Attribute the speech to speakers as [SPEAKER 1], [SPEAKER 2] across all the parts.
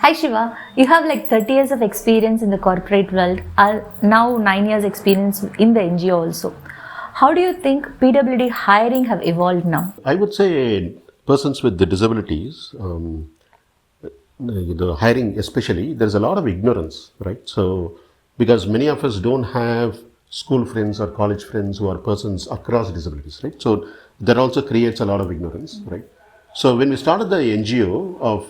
[SPEAKER 1] Hi Shiva, you have like 30 years of experience in the corporate world, now 9 years experience in the NGO also. How do you think PWD hiring have evolved now?
[SPEAKER 2] I would say persons with the disabilities, the hiring especially, there's a lot of ignorance, right? So, because many of us don't have school friends or college friends who are persons across disabilities, right? So, that also creates a lot of ignorance, right? So, when we started the NGO of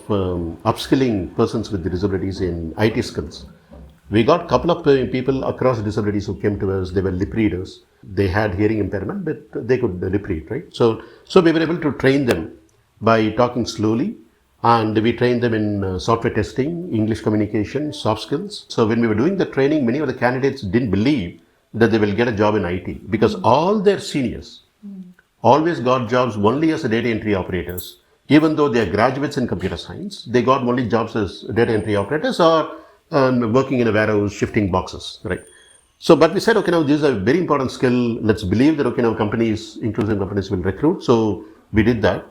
[SPEAKER 2] upskilling persons with the disabilities in IT skills, we got a couple of people across disabilities who came to us. They were lip readers. They had hearing impairment, but they could lip read, right? So we were able to train them by talking slowly, and we trained them in software testing, English communication, soft skills. So when we were doing the training, many of the candidates didn't believe that they will get a job in IT because all their seniors always got jobs only as data entry operators. Even though they are graduates in computer science, they got only jobs as data entry operators or working in a warehouse shifting boxes, right? So, but we said, okay, now this is a very important skill. Let's believe that, okay, now companies, inclusive companies will recruit. So we did that.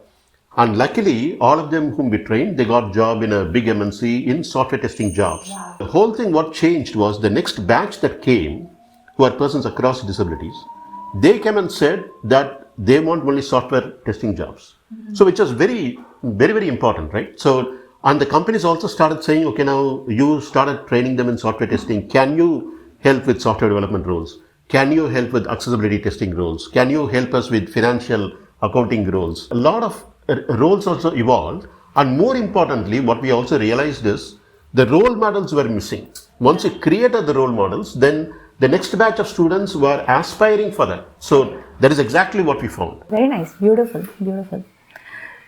[SPEAKER 2] And luckily, all of them whom we trained, they got job in a big MNC in software testing jobs. Wow. The whole thing, what changed was the next batch that came, who are persons across disabilities, they came and said that they want only software testing jobs. Mm-hmm. So which was very, very, very important, right? So, and the companies also started saying, okay, now you started training them in software testing. Can you help with software development roles? Can you help with accessibility testing roles? Can you help us with financial accounting roles? A lot of roles also evolved. And more importantly, what we also realized is the role models were missing. Once you created the role models, then the next batch of students were aspiring for that. So that is exactly what we found.
[SPEAKER 1] Very nice. Beautiful. Beautiful.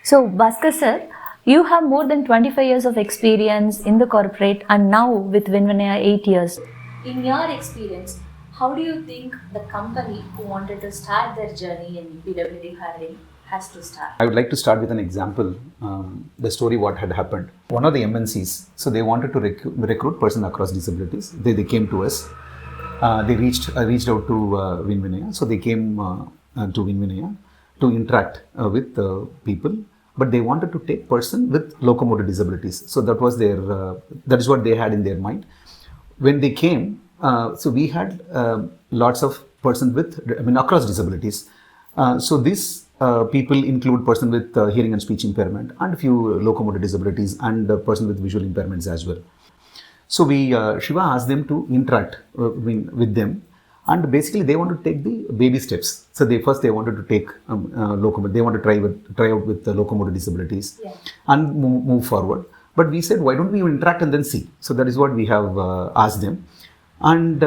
[SPEAKER 1] So Bhaskar sir, you have more than 25 years of experience in the corporate and now with WinVinaya 8 years. In your experience, how do you think the company who wanted to start their journey in PWD hiring has to start?
[SPEAKER 3] I would like to start with an example, the story what had happened. One of the MNCs, so they wanted to recruit persons across disabilities. They came to us. They reached out to WinVinaya. So they came to WinVinaya to interact with people. But they wanted to take person with locomotor disabilities. So that was their, that is what they had in their mind. When they came, so we had lots of persons with, across disabilities. So these people include person with hearing and speech impairment and a few locomotor disabilities and a person with visual impairments as well. So we, Shiva asked them to interact with them. And basically, they want to take the baby steps. So they wanted to take locomotor. They want to try out with the locomotor disabilities, and move forward. But we said, why don't we interact and then see? So that is what we have asked them, and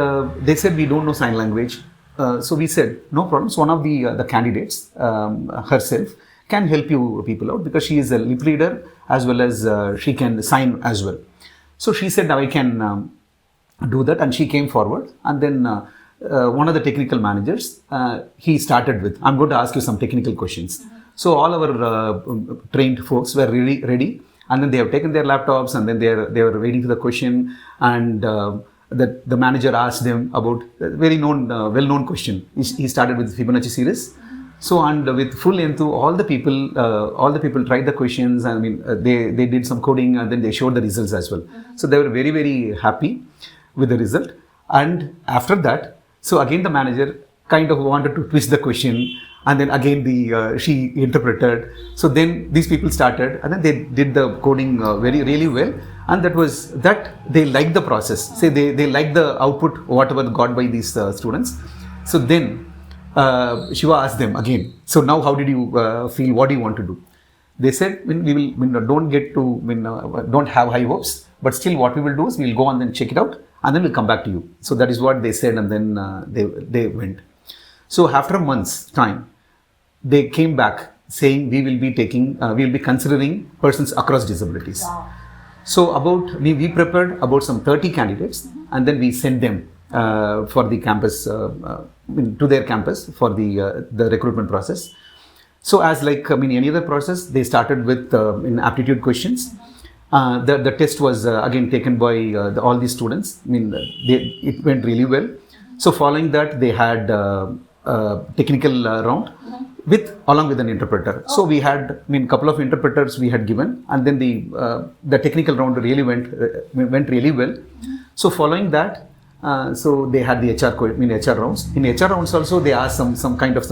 [SPEAKER 3] they said we don't know sign language. So we said no problems. One of the candidates herself can help you people out because she is a lip reader as well as she can sign as well. So she said, now I can do that, and she came forward, and then. One of the technical managers, he started with, I'm going to ask you some technical questions. So all our trained folks were really ready, and then they have taken their laptops, and then they were waiting for the question, and the manager asked them about a very well-known question. He started with Fibonacci series. So, and with full enthusiasm, all the people tried the questions. They did some coding, and then they showed the results as well. So they were very, very happy with the result. And after that, so again the manager kind of wanted to twist the question, and then again she interpreted. So then these people started, and then they did the coding really well, and that they liked the process. Say they liked the output whatever got by these students. So then Shiva asked them again. So now how did you feel? What do you want to do? They said don't have high hopes, but still what we will do is we will go and then check it out. And then we'll come back to you. So that is what they said, and then they went. So after a month's time, they came back saying we will be considering persons across disabilities. Wow. So we prepared about some 30 candidates, and then we sent them for the campus, to their campus for the recruitment process. So as any other process, they started with aptitude questions. The test was again taken by all these students. It went really well. So following that, they had technical round. along with an interpreter. So we had, couple of interpreters we had given, and then the technical round really went really well. So following that, so they had the HR rounds. In HR rounds also they asked some kind of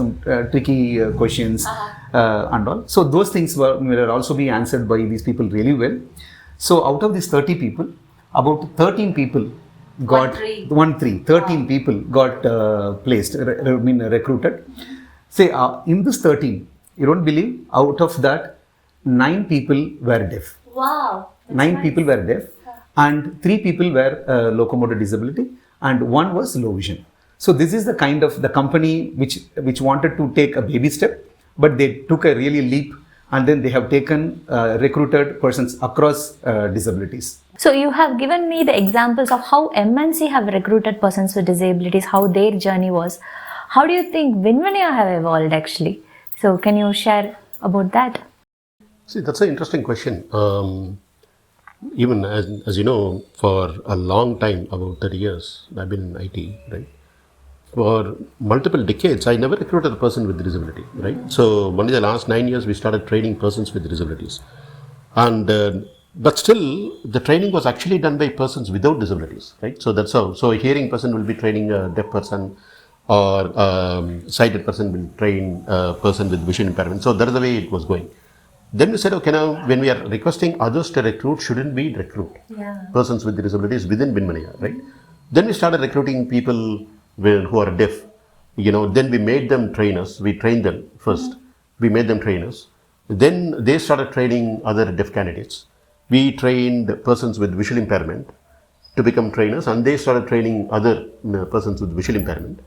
[SPEAKER 3] tricky questions and all. So those things were also being answered by these people really well. So out of these 30 people, about 13 people got 13 people got placed, recruited. Say in this 13, you don't believe, out of that 9 people were deaf.
[SPEAKER 1] Wow.
[SPEAKER 3] 9 people were deaf, and 3 people were locomotor disability, and 1 was low vision. So this is the kind of the company which wanted to take a baby step, but they took a really leap, and then they have taken recruited persons across disabilities.
[SPEAKER 1] So you have given me the examples of how MNC have recruited persons with disabilities, how their journey was. How do you think WinVinaya have evolved actually? So can you share about that?
[SPEAKER 2] See, that's an interesting question. Even as you know, for a long time, about 30 years, I've been in IT, right? For multiple decades, I never recruited a person with disability, right? So only the last 9 years, we started training persons with disabilities. And but still, the training was actually done by persons without disabilities, right? So that's how. So a hearing person will be training a deaf person, or sighted person will train a person with vision impairment. So that is the way it was going. Then we said, okay, now when we are requesting others to recruit, shouldn't we recruit persons with disabilities within WinVinaya, right? Then we started recruiting people who are deaf. Then we made them trainers. We trained them first. We made them trainers. Then they started training other deaf candidates. We trained persons with visual impairment to become trainers, and they started training other persons with visual impairment.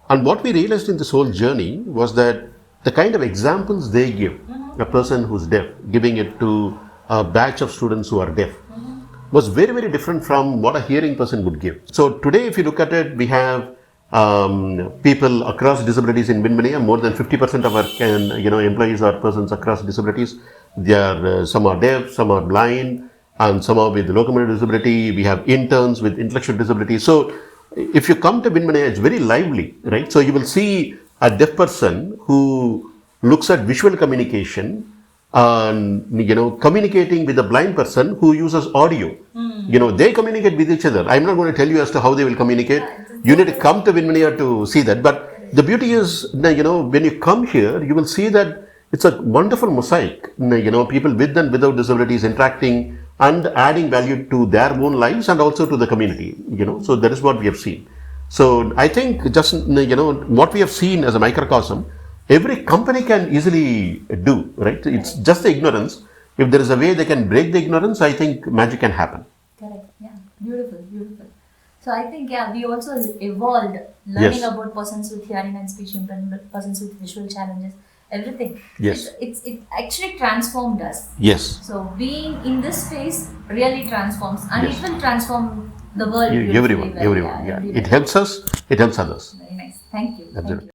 [SPEAKER 2] And what we realized in this whole journey was that the kind of examples they give, a person who's deaf, giving it to a batch of students who are deaf, was very, very different from what a hearing person would give. So today, if you look at it, we have people across disabilities in WinVinaya. More than 50% of our employees are persons across disabilities. They are some are deaf, some are blind, and some are with locomotor disability. We have interns with intellectual disabilities. So if you come to WinVinaya, it's very lively, right? So you will see a deaf person who looks at visual communication and communicating with a blind person who uses audio. They communicate with each other. I'm not going to tell you as to how they will communicate. You need to come to WinVinaya to see that. But the beauty is, when you come here, you will see that it's a wonderful mosaic. People with and without disabilities interacting and adding value to their own lives and also to the community. So that is what we have seen. So I think just what we have seen as a microcosm, every company can easily do, right? It's just the ignorance. If there is a way they can break the ignorance, I think magic can happen.
[SPEAKER 1] Correct. Yeah. Beautiful. Beautiful. So I think we also evolved learning about persons with hearing and speech impairment, persons with visual challenges, everything.
[SPEAKER 2] Yes.
[SPEAKER 1] It actually transformed us.
[SPEAKER 2] Yes.
[SPEAKER 1] So being in this space really transforms, and it will transform the world.
[SPEAKER 2] Everyone. Yeah. It helps us. It helps others.
[SPEAKER 1] Very nice. Thank you.
[SPEAKER 2] Absolutely.